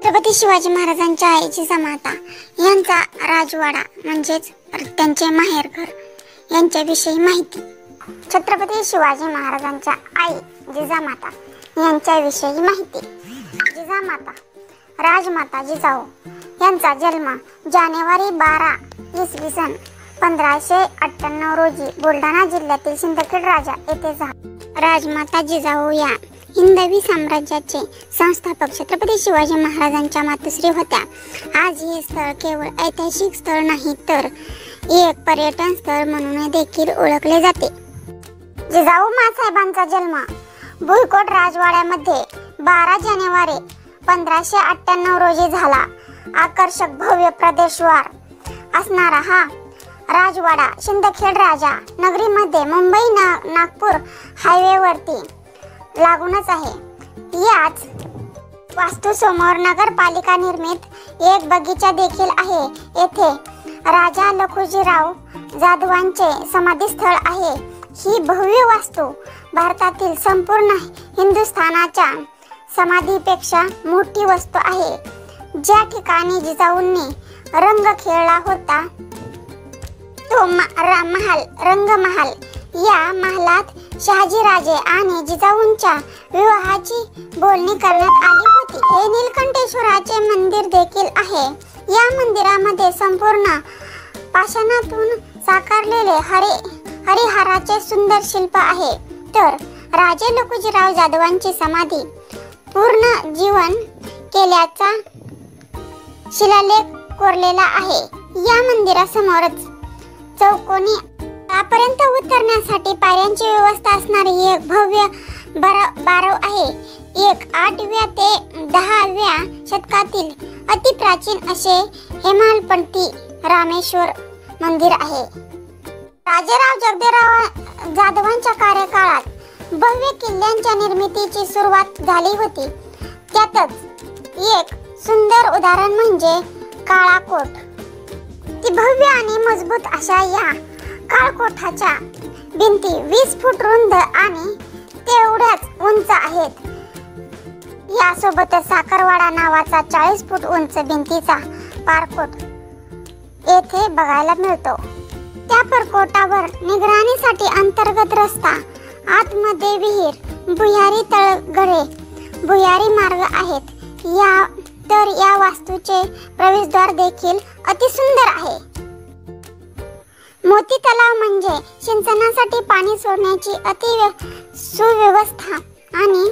छत्रपती शिवाजी महाराजांच्या आई जिजामाता यांचा राजवाडा म्हणजेच त्यांचे माहेरघर यांच्याविषयी माहिती। छत्रपती शिवाजी महाराजांच्या आई जिजामाता यांच्याविषयी माहिती। जिजामाता राजमाता जिजाऊ यांचा जन्म जानेवारी 12 इसवी सन 1598 रोजी बुलढाणा जिल्ह्यातील सिंदखेड राजा येथे झाला। राजमाता जिजाऊ या हिंदवी साम्राज्याचे संस्थापक छत्रपती शिवाजी महाराजांच्या मातोश्री होत्या। आज हे स्थळ केवळ ऐतिहासिक स्थळ नाही तर एक पर्यटन स्थळ म्हणून देखील ओळखले जाते। जिजाऊ मासाहेबांचा जन्म भुईकोट राजवाड्यामध्ये 12 जानेवारी 1598 रोजी झाला। आकर्षक भव्य प्रदेशवार असणारा हा राजवाडा सिंदखेड राजा नगरीमध्ये मुंबई नागपूर हायवेवरती लागूनच आहे। याच वास्तूसमोर नगरपालिका निर्मित एक बगीचा देखील आहे। येथे राजा लखुजीराव जाधवांचे समाधीस्थळ आहे। ही भव्य वास्तू भारतातील संपूर्ण हिंदुस्थानाच्या समाधीपेक्षा मोठी वस्तू आहे। ज्या ठिकाणी जिजाऊंनी रंग खेळला होता तो महाल रंगमहाल। या महालात शहाजीराजे आणि जिजाऊंच्या विवाहाची बोलणी करण्यात आली होती। हे नीलकंठेश्वराचे मंदिर देखील आहे। या मंदिरामध्ये संपूर्ण पाषाणातून साकारलेले हरिहराचे सुंदर शिल्प आहे। तर राजे लखुजीराव जाधवांची समाधी पूर्ण जीवन केल्याचा शिलालेख कोरलेला आहे। या मंदिरासमोरच चौकोनी पर्यंत उतरण्यासाठी पायऱ्यांची व्यवस्था असणारी एक भव्य बारव आहे। एक 8व्या ते 10व्या शतकातील अतिप्राचीन असे हेमाडपंथी रामेश्वर मंदिर आहे। राजेराव जगदेवराव जाधवांच्या कार्यकाळात भव्य किल्ल्यांच्या निर्मितीची सुरुवात झाली होती। त्यातच एक सुंदर उदाहरण म्हणजे काळाकोट। ती भव्य आणि मजबूत अशा या काळकोठाच्या भिंती 20 फूट रुंद आणि तेवढ्याच उंच आहेत। यासोबतच साखरवाडा नावाचा 40 फूट उंच भिंतीचा पारकोट येथे बघायला मिळतो। त्या परकोटावर निगराणीसाठी अंतर्गत रस्ता, आतमध्ये विहीर, भुयारी तळघरे, भुयारी मार्ग आहेत। या वास्तूचे प्रवेशद्वार देखील अतिसुंदर आहे। मोती तलाव म्हणजे सिंचनासाठी पाणी सोडण्याची सुव्यवस्था आणि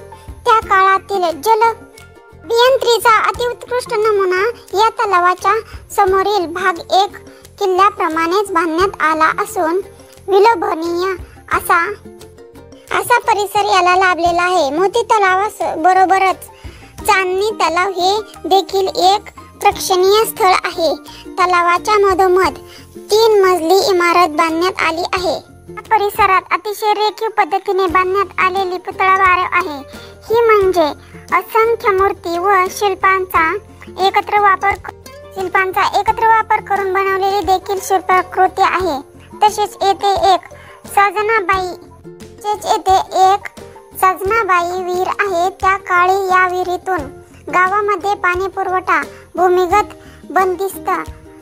त्या काळातील जल अभियांत्रिकीचा अतिउत्कृष्ट नमुना। या तलावाच्या समोरील भाग एक किल्ल्याप्रमाणेच बांधण्यात आला असून विलोभनीय असा परिसर याला लाभलेला आहे। मोती तलावाबरोबरच चांदणी तलाव हे देखील एक प्रेक्षणीय स्थळ आहे। तलावाच्या मधोमध 3 मजली इमारत बांधण्यात आली आहे। या परिसरात अतिशय रेखीव पद्धतीने बांधण्यात आलेली पुतळा बारव आहे। ही म्हणजे असंख्य मूर्ती व शिल्पांचा एकत्र वापर करून बनवलेली देखील शिल्पाकृती आहे। तसेच येथे एक सजनाबाई विहीर आहे। त्या काळी या विहिरीतून गावामध्ये पाणी पुरवठा भूमिगत बंदिस्त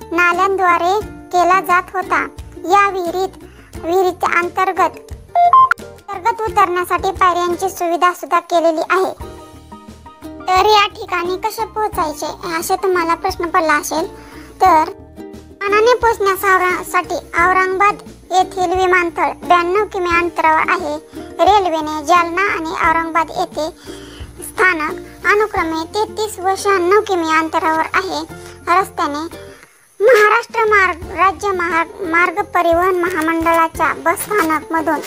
नाल्यांद्वारे केला जात होता। या विहिरीच्या अंतर्गत उतरण्यासाठी पायऱ्यांची सुविधा सुद्धा केलेली आहे। तर या ठिकाणी कसे पोहोचायचे असे तुम्हाला प्रश्न पडला असेल तर विमानाने पोहोचण्यासाठी औरंगाबाद येथील विमानतळ 92 किमी अंतरावर आहे। रेल्वेने जालना आणि औरंगाबाद येथे स्थानक अनुक्रमे 33 व 96 किमी अंतरावर आहे। रस्त्याने महाराष्ट्र राज्य मार्ग परिवहन महामंडळाच्या बस स्थानक मधून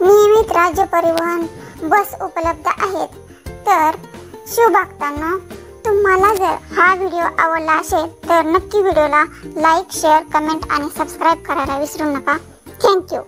नियमित राज्य परिवहन बस उपलब्ध आहेत। तर शिवभक्तांनो, तुम्हाला जर हा व्हिडिओ आवडला असेल तर नक्की व्हिडिओला लाईक, शेअर, कमेंट आणि सबस्क्राईब करायला विसरू नका। थँक्यू।